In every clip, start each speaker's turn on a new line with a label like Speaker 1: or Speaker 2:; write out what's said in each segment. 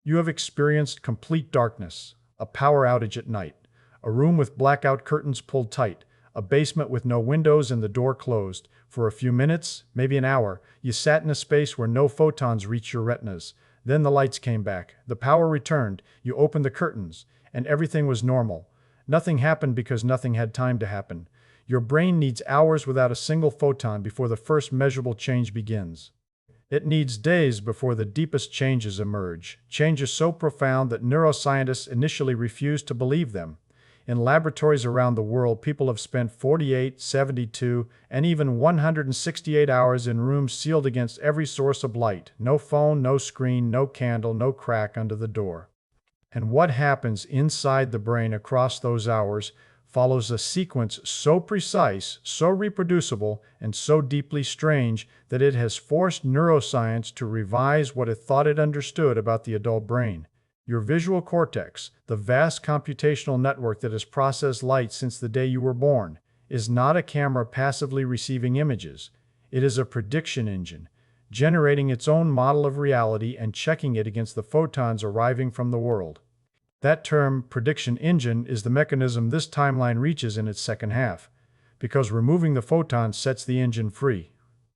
Speaker 1: You have experienced complete darkness, a power outage at night, a room with blackout curtains pulled tight, a basement with no windows and the door closed. For a few minutes, maybe an hour, you sat in a space where no photons reached your retinas. Then the lights came back, the power returned, you opened the curtains, and everything was normal. Nothing happened because nothing had time to happen. Your brain needs hours without a single photon before the first measurable change begins. It needs days before the deepest changes emerge, changes so profound that neuroscientists initially refused to believe them. In laboratories around the world, people have spent 48, 72, and even 168 hours in rooms sealed against every source of light. No phone, no screen, no candle, no crack under the door. And what happens inside the brain across those hours follows a sequence so precise, so reproducible, and so deeply strange that it has forced neuroscience to revise what it thought it understood about the adult brain. Your visual cortex, the vast computational network that has processed light since the day you were born, is not a camera passively receiving images. It is a prediction engine, generating its own model of reality and checking it against the photons arriving from the world. That term, prediction engine, is the mechanism this timeline reaches in its second half, because removing the photons sets the engine free.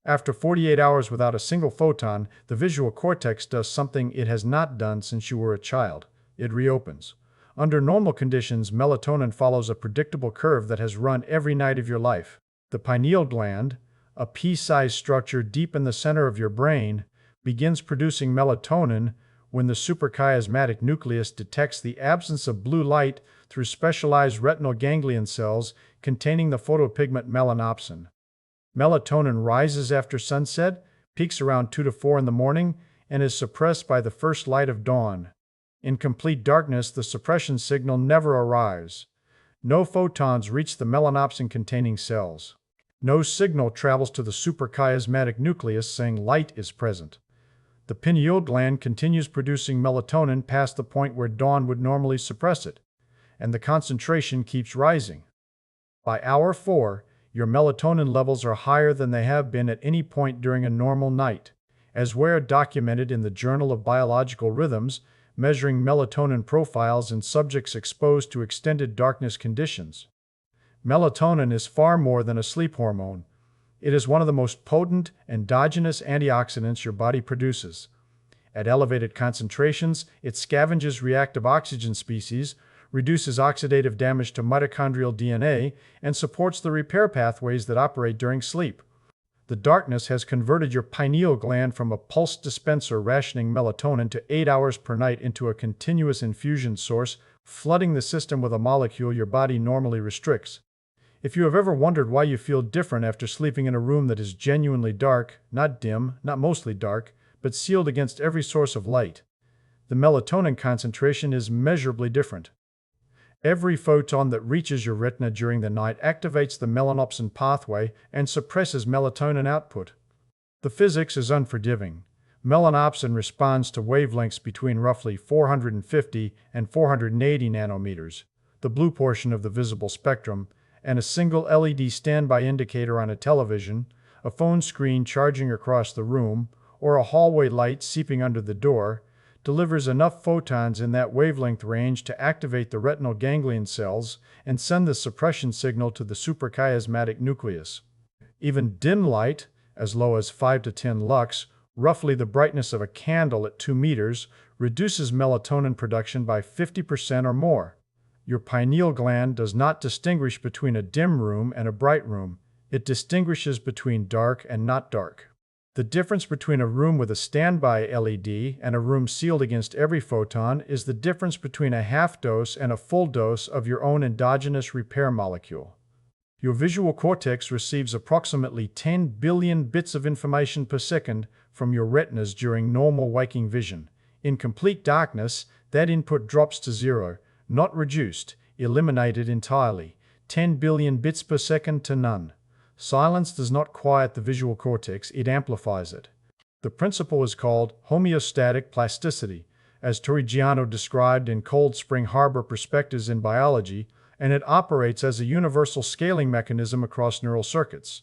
Speaker 1: After 48 hours without a single photon, the visual cortex does something it has not done since you were a child. It reopens. Under normal conditions, melatonin follows a predictable curve that has run every night of your life. The pineal gland, a pea-sized structure deep in the center of your brain, begins producing melatonin when the suprachiasmatic nucleus detects the absence of blue light through specialized retinal ganglion cells containing the photopigment melanopsin. Melatonin rises after sunset, peaks around 2 to 4 in the morning, and is suppressed by the first light of dawn. In complete darkness, the suppression signal never arrives. No photons reach the melanopsin-containing cells. No signal travels to the suprachiasmatic nucleus saying light is present. The pineal gland continues producing melatonin past the point where dawn would normally suppress it, and the concentration keeps rising. By hour 4, your melatonin levels are higher than they have been at any point during a normal night, as Ware documented in the Journal of Biological Rhythms, measuring melatonin profiles in subjects exposed to extended darkness conditions. Melatonin is far more than a sleep hormone. It is one of the most potent endogenous antioxidants your body produces. At elevated concentrations, it scavenges reactive oxygen species, reduces oxidative damage to mitochondrial DNA, and supports the repair pathways that operate during sleep. The darkness has converted your pineal gland from a pulse dispenser rationing melatonin to 8 hours per night into a continuous infusion source, flooding the system with a molecule your body normally restricts. If you have ever wondered why you feel different after sleeping in a room that is genuinely dark, not dim, not mostly dark, but sealed against every source of light, the melatonin concentration is measurably different. Every photon that reaches your retina during the night activates the melanopsin pathway and suppresses melatonin output. The physics is unforgiving. Melanopsin responds to wavelengths between roughly 450 and 480 nanometers, the blue portion of the visible spectrum, and a single LED standby indicator on a television, a phone screen charging across the room, or a hallway light seeping under the door, delivers enough photons in that wavelength range to activate the retinal ganglion cells and send the suppression signal to the suprachiasmatic nucleus. Even dim light, as low as 5 to 10 lux, roughly the brightness of a candle at 2 meters, reduces melatonin production by 50% or more. Your pineal gland does not distinguish between a dim room and a bright room. It distinguishes between dark and not dark. The difference between a room with a standby LED and a room sealed against every photon is the difference between a half dose and a full dose of your own endogenous repair molecule. Your visual cortex receives approximately 10 billion bits of information per second from your retinas during normal waking vision. In complete darkness, that input drops to zero. Not reduced, eliminated entirely, 10 billion bits per second to none. Silence does not quiet the visual cortex, it amplifies it. The principle is called homeostatic plasticity, as Torrigiano described in Cold Spring Harbor Perspectives in Biology, and it operates as a universal scaling mechanism across neural circuits.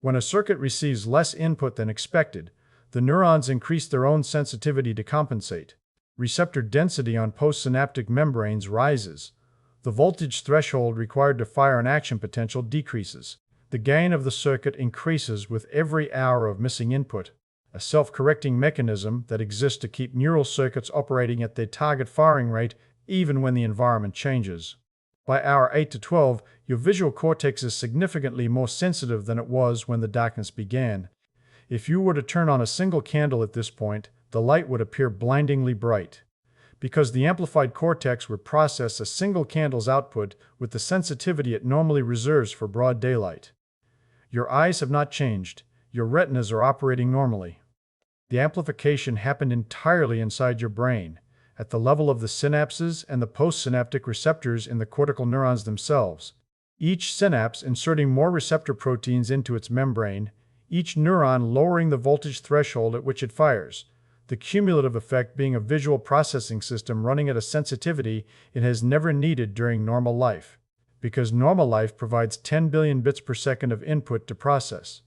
Speaker 1: When a circuit receives less input than expected, the neurons increase their own sensitivity to compensate. Receptor density on postsynaptic membranes rises. The voltage threshold required to fire an action potential decreases. The gain of the circuit increases with every hour of missing input, a self-correcting mechanism that exists to keep neural circuits operating at their target firing rate even when the environment changes. By hour 8 to 12, your visual cortex is significantly more sensitive than it was when the darkness began. If you were to turn on a single candle at this point, the light would appear blindingly bright, because the amplified cortex would process a single candle's output with the sensitivity it normally reserves for broad daylight. Your eyes have not changed. Your retinas are operating normally. The amplification happened entirely inside your brain, at the level of the synapses and the postsynaptic receptors in the cortical neurons themselves. Each synapse inserting more receptor proteins into its membrane, each neuron lowering the voltage threshold at which it fires, the cumulative effect being a visual processing system running at a sensitivity it has never needed during normal life, because normal life provides 10 billion bits per second of input to process.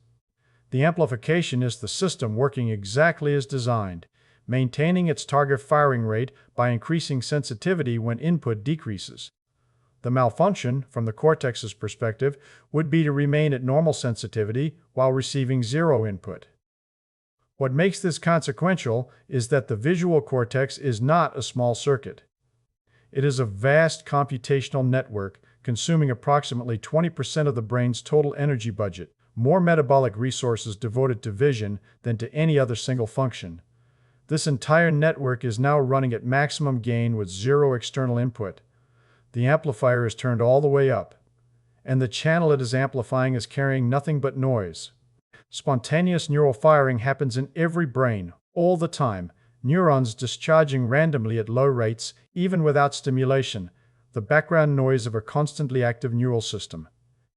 Speaker 1: The amplification is the system working exactly as designed, maintaining its target firing rate by increasing sensitivity when input decreases. The malfunction, from the cortex's perspective, would be to remain at normal sensitivity while receiving zero input. What makes this consequential is that the visual cortex is not a small circuit. It is a vast computational network consuming approximately 20% of the brain's total energy budget, more metabolic resources devoted to vision than to any other single function. This entire network is now running at maximum gain with zero external input. The amplifier is turned all the way up, and the channel it is amplifying is carrying nothing but noise. Spontaneous neural firing happens in every brain, all the time, neurons discharging randomly at low rates, even without stimulation, the background noise of a constantly active neural system.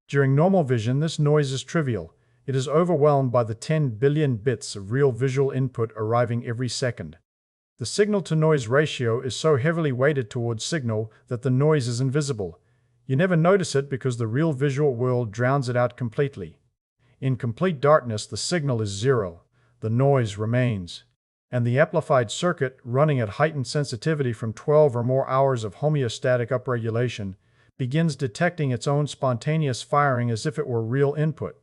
Speaker 1: During normal vision, this noise is trivial. It is overwhelmed by the 10 billion bits of real visual input arriving every second. The signal-to-noise ratio is so heavily weighted towards signal that the noise is invisible. You never notice it because the real visual world drowns it out completely. In complete darkness, the signal is zero. The noise remains. And the amplified circuit, running at heightened sensitivity from 12 or more hours of homeostatic upregulation, begins detecting its own spontaneous firing as if it were real input.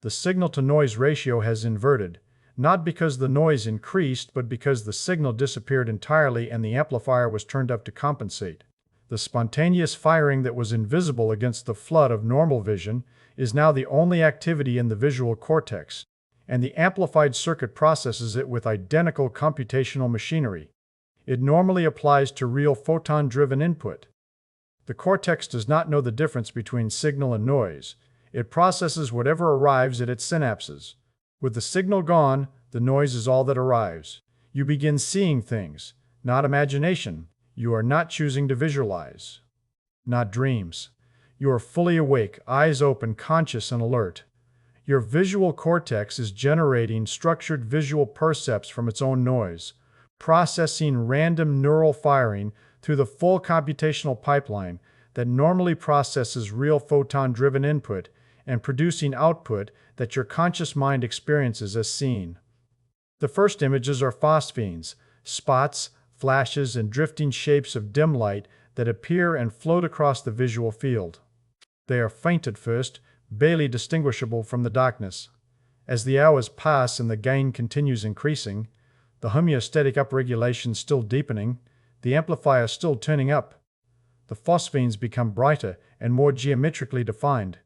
Speaker 1: The signal-to-noise ratio has inverted, not because the noise increased, but because the signal disappeared entirely and the amplifier was turned up to compensate. The spontaneous firing that was invisible against the flood of normal vision is now the only activity in the visual cortex, and the amplified circuit processes it with identical computational machinery. It normally applies to real photon-driven input. The cortex does not know the difference between signal and noise. It processes whatever arrives at its synapses. With the signal gone, the noise is all that arrives. You begin seeing things, not imagination. You are not choosing to visualize. Not dreams. You are fully awake, eyes open, conscious and alert. Your visual cortex is generating structured visual percepts from its own noise, processing random neural firing through the full computational pipeline that normally processes real photon-driven input and producing output that your conscious mind experiences as seen. The first images are phosphenes, spots, flashes, and drifting shapes of dim light that appear and float across the visual field. They are faint at first, barely distinguishable from the darkness. As the hours pass and the gain continues increasing, the homeostatic upregulation still deepening, the amplifier still turning up, the phosphenes become brighter and more geometrically defined.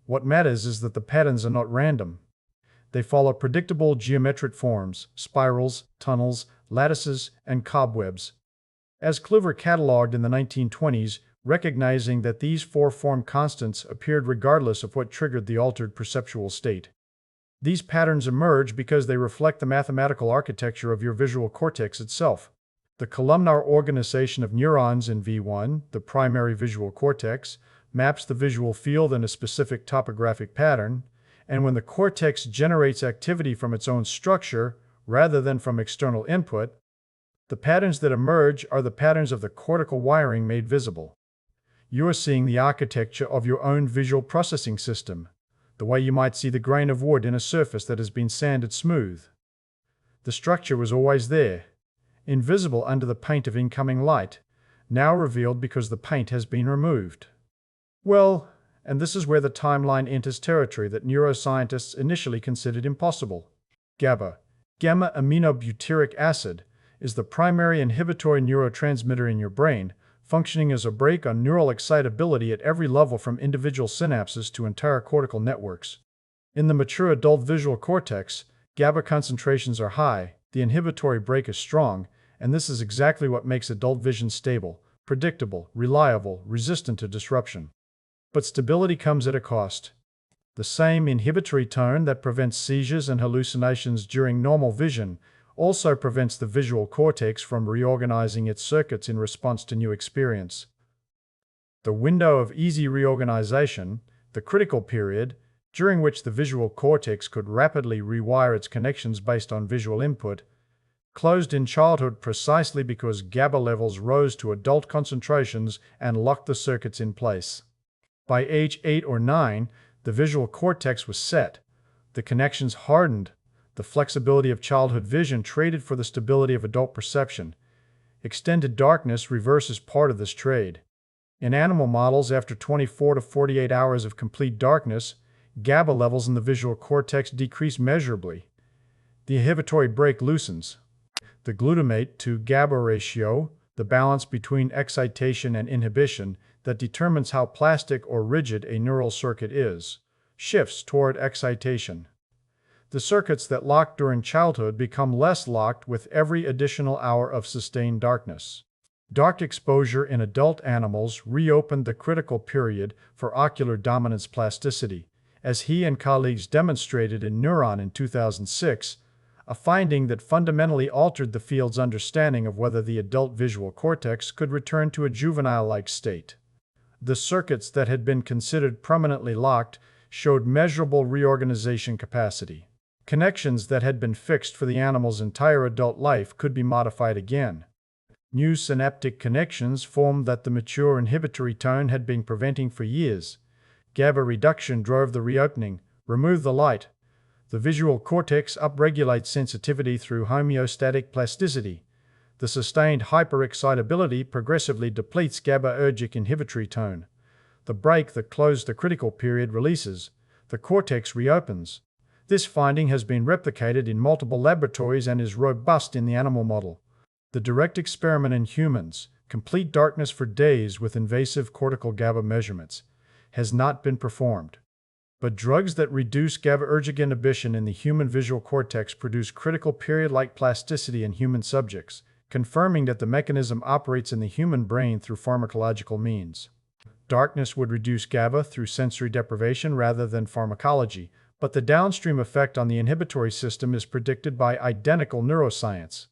Speaker 1: What matters is that the patterns are not random. They follow predictable geometric forms, spirals, tunnels, lattices, and cobwebs. As Kluver cataloged in the 1920s, recognizing that these four-form constants appeared regardless of what triggered the altered perceptual state. These patterns emerge because they reflect the mathematical architecture of your visual cortex itself. The columnar organization of neurons in V1, the primary visual cortex, maps the visual field in a specific topographic pattern, and when the cortex generates activity from its own structure rather than from external input, the patterns that emerge are the patterns of the cortical wiring made visible. You are seeing the architecture of your own visual processing system, the way you might see the grain of wood in a surface that has been sanded smooth. The structure was always there, invisible under the paint of incoming light, now revealed because the paint has been removed. Well, and this is where the timeline enters territory that neuroscientists initially considered impossible. GABA, gamma-aminobutyric acid, is the primary inhibitory neurotransmitter in your brain, functioning as a brake on neural excitability at every level from individual synapses to entire cortical networks. In the mature adult visual cortex, GABA concentrations are high, the inhibitory brake is strong, and this is exactly what makes adult vision stable, predictable, reliable, resistant to disruption. But stability comes at a cost. The same inhibitory tone that prevents seizures and hallucinations during normal vision also prevents the visual cortex from reorganizing its circuits in response to new experience. The window of easy reorganization, the critical period, during which the visual cortex could rapidly rewire its connections based on visual input, closed in childhood precisely because GABA levels rose to adult concentrations and locked the circuits in place. By age 8 or 9, the visual cortex was set, the connections hardened, the flexibility of childhood vision traded for the stability of adult perception. Extended darkness reverses part of this trade. In animal models, after 24 to 48 hours of complete darkness, GABA levels in the visual cortex decrease measurably. The inhibitory brake loosens. The glutamate to GABA ratio, the balance between excitation and inhibition that determines how plastic or rigid a neural circuit is, shifts toward excitation. The circuits that locked during childhood become less locked with every additional hour of sustained darkness. Dark exposure in adult animals reopened the critical period for ocular dominance plasticity, as he and colleagues demonstrated in Neuron in 2006, a finding that fundamentally altered the field's understanding of whether the adult visual cortex could return to a juvenile-like state. The circuits that had been considered permanently locked showed measurable reorganization capacity. Connections that had been fixed for the animal's entire adult life could be modified again. New synaptic connections formed that the mature inhibitory tone had been preventing for years. GABA reduction drove the reopening, removed the light. The visual cortex upregulates sensitivity through homeostatic plasticity. The sustained hyperexcitability progressively depletes GABAergic inhibitory tone. The brake that closed the critical period releases. The cortex reopens. This finding has been replicated in multiple laboratories and is robust in the animal model. The direct experiment in humans, complete darkness for days with invasive cortical GABA measurements, has not been performed. But drugs that reduce GABAergic inhibition in the human visual cortex produce critical period-like plasticity in human subjects, confirming that the mechanism operates in the human brain through pharmacological means. Darkness would reduce GABA through sensory deprivation rather than pharmacology, but the downstream effect on the inhibitory system is predicted by identical neuroscience,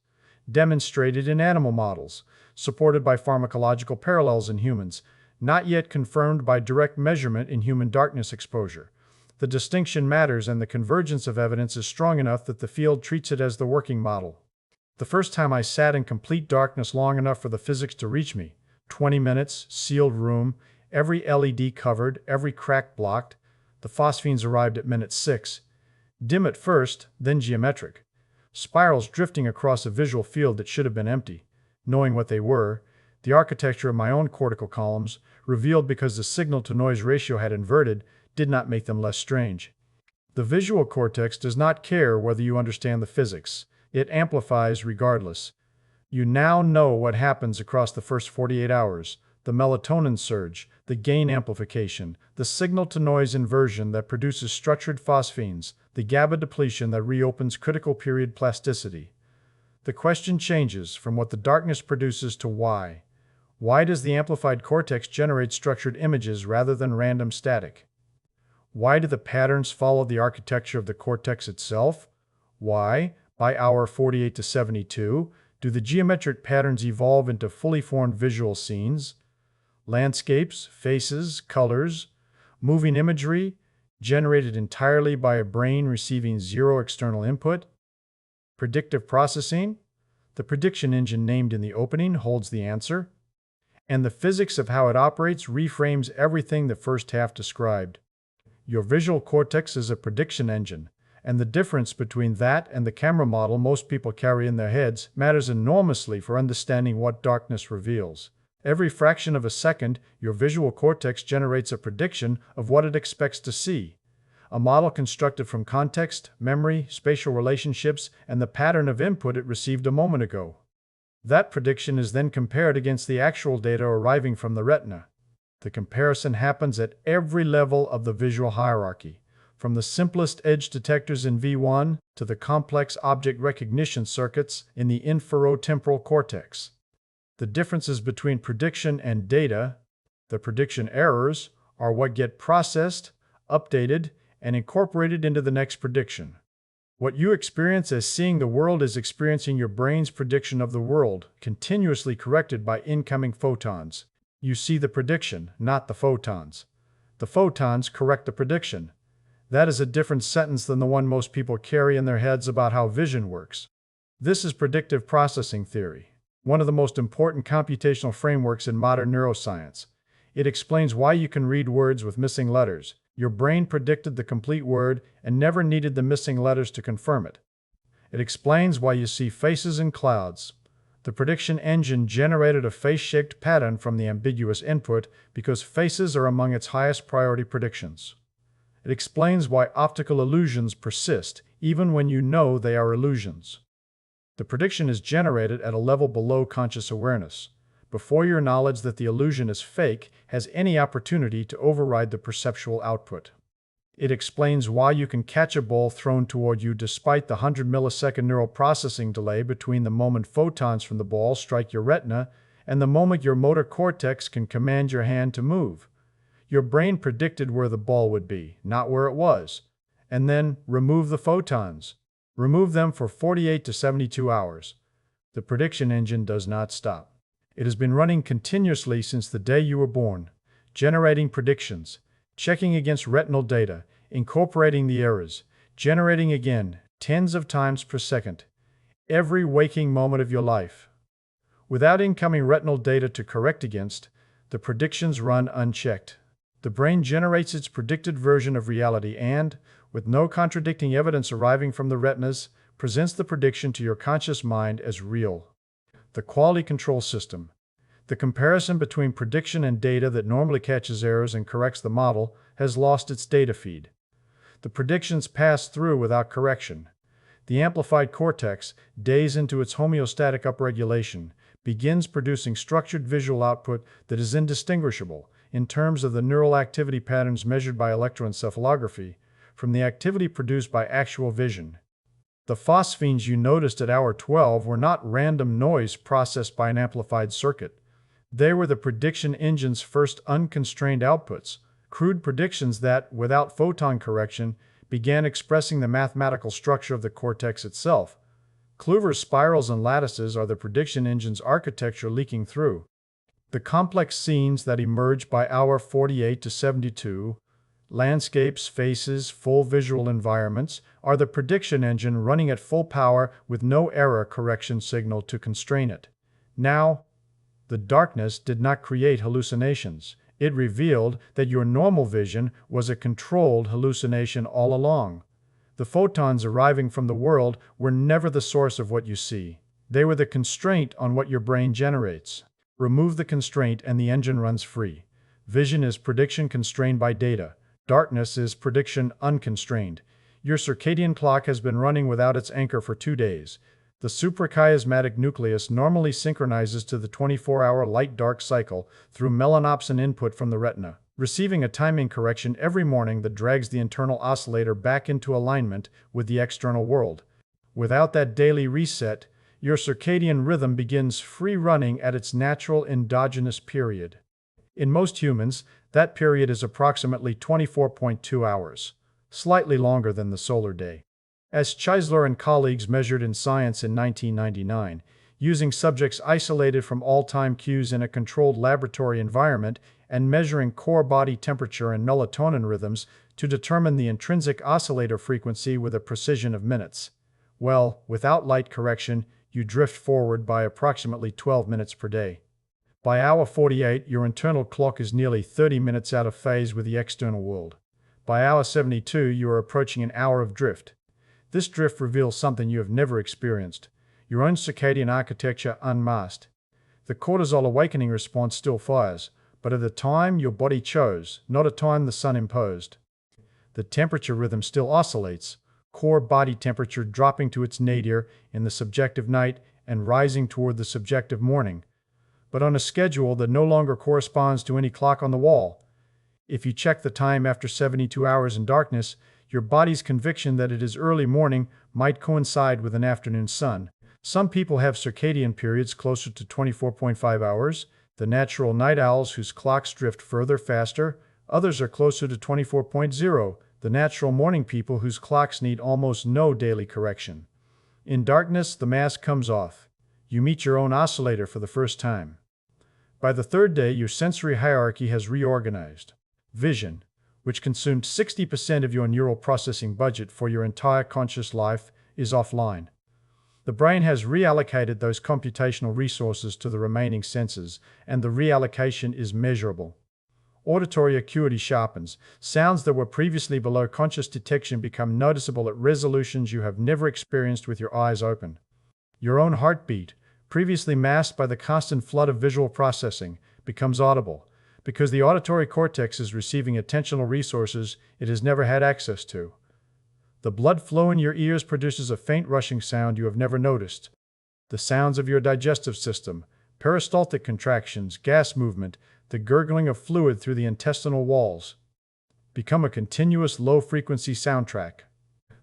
Speaker 1: demonstrated in animal models, supported by pharmacological parallels in humans, not yet confirmed by direct measurement in human darkness exposure. The distinction matters, and the convergence of evidence is strong enough that the field treats it as the working model. The first time I sat in complete darkness long enough for the physics to reach me, 20 minutes, sealed room, every LED covered, every crack blocked, the phosphenes arrived at minute 6. Dim at first, then geometric. Spirals drifting across a visual field that should have been empty. Knowing what they were, the architecture of my own cortical columns, revealed because the signal-to-noise ratio had inverted, did not make them less strange. The visual cortex does not care whether you understand the physics. It amplifies regardless. You now know what happens across the first 48 hours. The melatonin surge, the gain amplification, the signal-to-noise inversion that produces structured phosphenes, the GABA depletion that reopens critical period plasticity. The question changes from what the darkness produces to why. Why does the amplified cortex generate structured images rather than random static? Why do the patterns follow the architecture of the cortex itself? Why, by hour 48 to 72, do the geometric patterns evolve into fully formed visual scenes? Landscapes, faces, colors, moving imagery, generated entirely by a brain receiving zero external input? Predictive processing? The prediction engine named in the opening holds the answer. And the physics of how it operates reframes everything the first half described. Your visual cortex is a prediction engine, And the difference between that and the camera model most people carry in their heads matters enormously for understanding what darkness reveals. Every fraction of a second, your visual cortex generates a prediction of what it expects to see. A model constructed from context, memory, spatial relationships, and the pattern of input it received a moment ago. That prediction is then compared against the actual data arriving from the retina. The comparison happens at every level of the visual hierarchy, from the simplest edge detectors in V1 to the complex object recognition circuits in the inferotemporal cortex. The differences between prediction and data, the prediction errors, are what get processed, updated, and incorporated into the next prediction. What you experience as seeing the world is experiencing your brain's prediction of the world, continuously corrected by incoming photons. You see the prediction, not the photons. The photons correct the prediction. That is a different sentence than the one most people carry in their heads about how vision works. This is predictive processing theory, one of the most important computational frameworks in modern neuroscience. It explains why you can read words with missing letters. Your brain predicted the complete word and never needed the missing letters to confirm it. It explains why you see faces in clouds. The prediction engine generated a face-shaped pattern from the ambiguous input because faces are among its highest priority predictions. It explains why optical illusions persist, even when you know they are illusions. The prediction is generated at a level below conscious awareness, before your knowledge that the illusion is fake has any opportunity to override the perceptual output. It explains why you can catch a ball thrown toward you despite the 100-millisecond neural processing delay between the moment photons from the ball strike your retina and the moment your motor cortex can command your hand to move. Your brain predicted where the ball would be, not where it was, and then remove the photons. Remove them for 48 to 72 hours. The prediction engine does not stop. It has been running continuously since the day you were born, generating predictions, checking against retinal data, incorporating the errors, generating again, tens of times per second, every waking moment of your life. Without incoming retinal data to correct against, the predictions run unchecked. The brain generates its predicted version of reality and, with no contradicting evidence arriving from the retinas, presents the prediction to your conscious mind as real. The quality control system. The comparison between prediction and data that normally catches errors and corrects the model has lost its data feed. The predictions pass through without correction. The amplified cortex, days into its homeostatic upregulation, begins producing structured visual output that is indistinguishable, in terms of the neural activity patterns measured by electroencephalography, from the activity produced by actual vision. The phosphenes you noticed at hour 12 were not random noise processed by an amplified circuit. They were the prediction engine's first unconstrained outputs, crude predictions that, without photon correction, began expressing the mathematical structure of the cortex itself. Kluver's spirals and lattices are the prediction engine's architecture leaking through. The complex scenes that emerge by hour 48 to 72, landscapes, faces, full visual environments, are the prediction engine running at full power with no error correction signal to constrain it. Now, the darkness did not create hallucinations. It revealed that your normal vision was a controlled hallucination all along. The photons arriving from the world were never the source of what you see. They were the constraint on what your brain generates. Remove the constraint and the engine runs free. Vision is prediction constrained by data. Darkness is prediction unconstrained. Your circadian clock has been running without its anchor for 2 days. The suprachiasmatic nucleus normally synchronizes to the 24-hour light-dark cycle through melanopsin input from the retina, receiving a timing correction every morning that drags the internal oscillator back into alignment with the external world. Without that daily reset, your circadian rhythm begins free-running at its natural endogenous period. In most humans, that period is approximately 24.2 hours, slightly longer than the solar day. As Chisler and colleagues measured in Science in 1999, using subjects isolated from all time cues in a controlled laboratory environment and measuring core body temperature and melatonin rhythms to determine the intrinsic oscillator frequency with a precision of minutes. Well, without light correction, you drift forward by approximately 12 minutes per day. By hour 48, your internal clock is nearly 30 minutes out of phase with the external world. By hour 72, you are approaching an hour of drift. This drift reveals something you have never experienced: your own circadian architecture unmasked. The cortisol awakening response still fires, but at a time your body chose, not a time the sun imposed. The temperature rhythm still oscillates, core body temperature dropping to its nadir in the subjective night and rising toward the subjective morning, but on a schedule that no longer corresponds to any clock on the wall. If you check the time after 72 hours in darkness, your body's conviction that it is early morning might coincide with an afternoon sun. Some people have circadian periods closer to 24.5 hours, the natural night owls whose clocks drift further faster. Others are closer to 24.0, the natural morning people whose clocks need almost no daily correction. In darkness, the mask comes off. You meet your own oscillator for the first time. By the third day, your sensory hierarchy has reorganized. Vision, which consumed 60% of your neural processing budget for your entire conscious life, is offline. The brain has reallocated those computational resources to the remaining senses, and the reallocation is measurable. Auditory acuity sharpens. Sounds that were previously below conscious detection become noticeable at resolutions you have never experienced with your eyes open. Your own heartbeat, previously masked by the constant flood of visual processing, becomes audible, because the auditory cortex is receiving attentional resources it has never had access to. The blood flow in your ears produces a faint rushing sound you have never noticed. The sounds of your digestive system, peristaltic contractions, gas movement, the gurgling of fluid through the intestinal walls, become a continuous low-frequency soundtrack.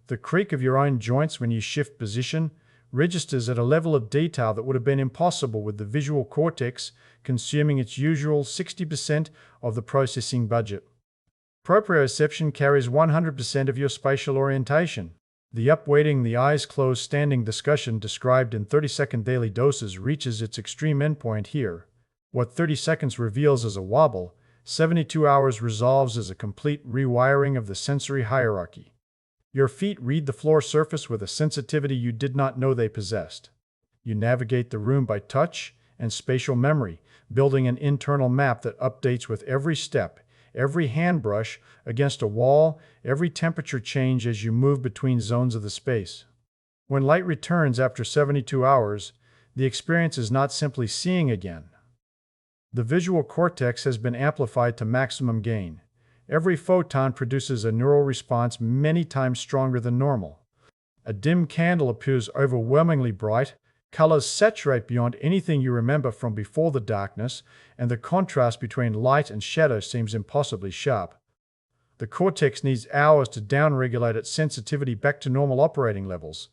Speaker 1: The creak of your own joints when you shift position registers at a level of detail that would have been impossible with the visual cortex consuming its usual 60% of the processing budget. Proprioception carries 100% of your spatial orientation. The upweighting the eyes closed standing discussion described in 30-second daily doses reaches its extreme endpoint here. What 30 seconds reveals as a wobble, 72 hours resolves as a complete rewiring of the sensory hierarchy. Your feet read the floor surface with a sensitivity you did not know they possessed. You navigate the room by touch and spatial memory, building an internal map that updates with every step, every hand brush against a wall, every temperature change as you move between zones of the space. When light returns after 72 hours, the experience is not simply seeing again. The visual cortex has been amplified to maximum gain. Every photon produces a neural response many times stronger than normal. A dim candle appears overwhelmingly bright, colors saturate beyond anything you remember from before the darkness, and the contrast between light and shadow seems impossibly sharp. The cortex needs hours to downregulate its sensitivity back to normal operating levels.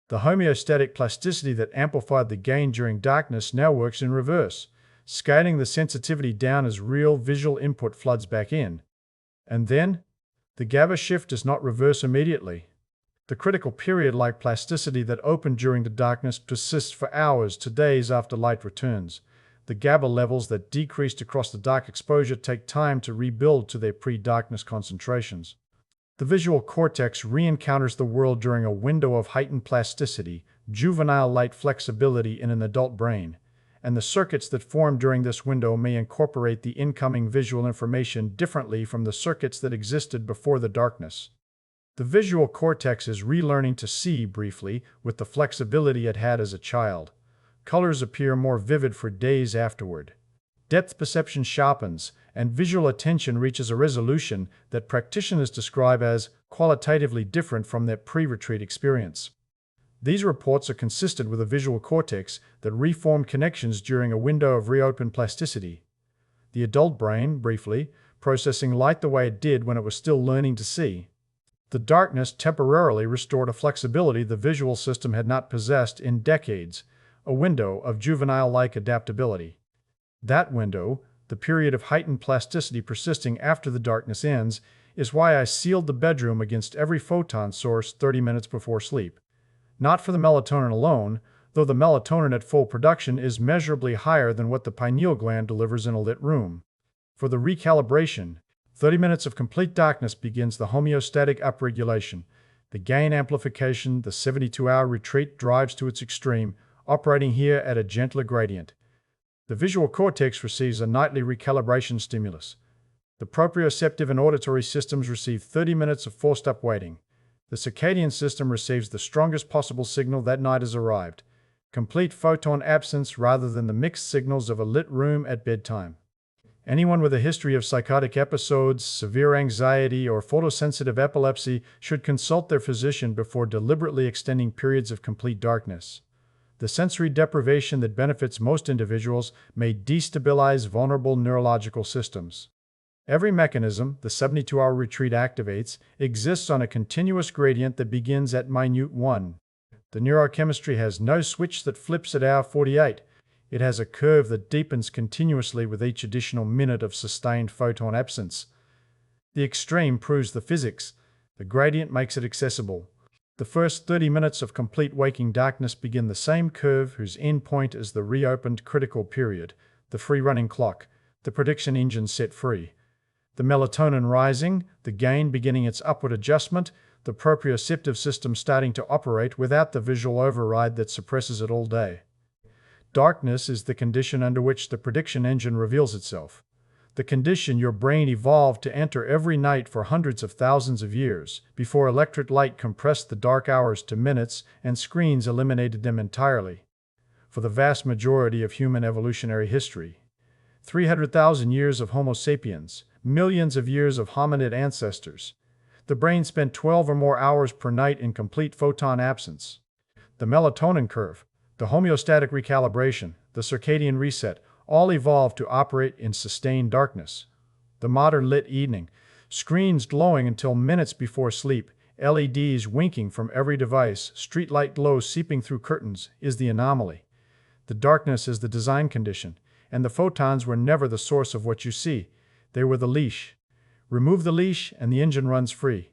Speaker 1: The homeostatic plasticity that amplified the gain during darkness now works in reverse, scaling the sensitivity down as real visual input floods back in. And then, the GABA shift does not reverse immediately. The critical period-like plasticity that opened during the darkness persists for hours to days after light returns. The GABA levels that decreased across the dark exposure take time to rebuild to their pre-darkness concentrations. The visual cortex re-encounters the world during a window of heightened plasticity, juvenile light flexibility in an adult brain, and the circuits that form during this window may incorporate the incoming visual information differently from the circuits that existed before the darkness. The visual cortex is relearning to see briefly with the flexibility it had as a child. Colors appear more vivid for days afterward. Depth perception sharpens, and visual attention reaches a resolution that practitioners describe as qualitatively different from their pre-retreat experience. These reports are consistent with a visual cortex that reformed connections during a window of reopened plasticity. The adult brain, briefly, processing light the way it did when it was still learning to see. The darkness temporarily restored a flexibility the visual system had not possessed in decades, a window of juvenile-like adaptability. That window, the period of heightened plasticity persisting after the darkness ends, is why I sealed the bedroom against every photon source 30 minutes before sleep. Not for the melatonin alone, though the melatonin at full production is measurably higher than what the pineal gland delivers in a lit room. For the recalibration, 30 minutes of complete darkness begins the homeostatic upregulation. The gain amplification, the 72-hour retreat drives to its extreme, operating here at a gentler gradient. The visual cortex receives a nightly recalibration stimulus. The proprioceptive and auditory systems receive 30 minutes of forced upweighting. The circadian system receives the strongest possible signal that night has arrived. Complete photon absence rather than the mixed signals of a lit room at bedtime. Anyone with a history of psychotic episodes, severe anxiety, or photosensitive epilepsy should consult their physician before deliberately extending periods of complete darkness. The sensory deprivation that benefits most individuals may destabilize vulnerable neurological systems. Every mechanism the 72-hour retreat activates exists on a continuous gradient that begins at minute 1. The neurochemistry has no switch that flips at hour 48. It has a curve that deepens continuously with each additional minute of sustained photon absence. The extreme proves the physics. The gradient makes it accessible. The first 30 minutes of complete waking darkness begin the same curve whose end point is the reopened critical period, the free-running clock, the prediction engine set free. The melatonin rising, the gain beginning its upward adjustment, the proprioceptive system starting to operate without the visual override that suppresses it all day. Darkness is the condition under which the prediction engine reveals itself. The condition your brain evolved to enter every night for hundreds of thousands of years, before electric light compressed the dark hours to minutes and screens eliminated them entirely. For the vast majority of human evolutionary history, 300,000 years of Homo sapiens, millions of years of hominid ancestors, the brain spent 12 or more hours per night in complete photon absence. The melatonin curve, the homeostatic recalibration, the circadian reset, all evolved to operate in sustained darkness. The modern lit evening, screens glowing until minutes before sleep, LEDs winking from every device, streetlight glow seeping through curtains, is the anomaly. The darkness is the design condition, and the photons were never the source of what you see. They were the leash. Remove the leash and the engine runs free.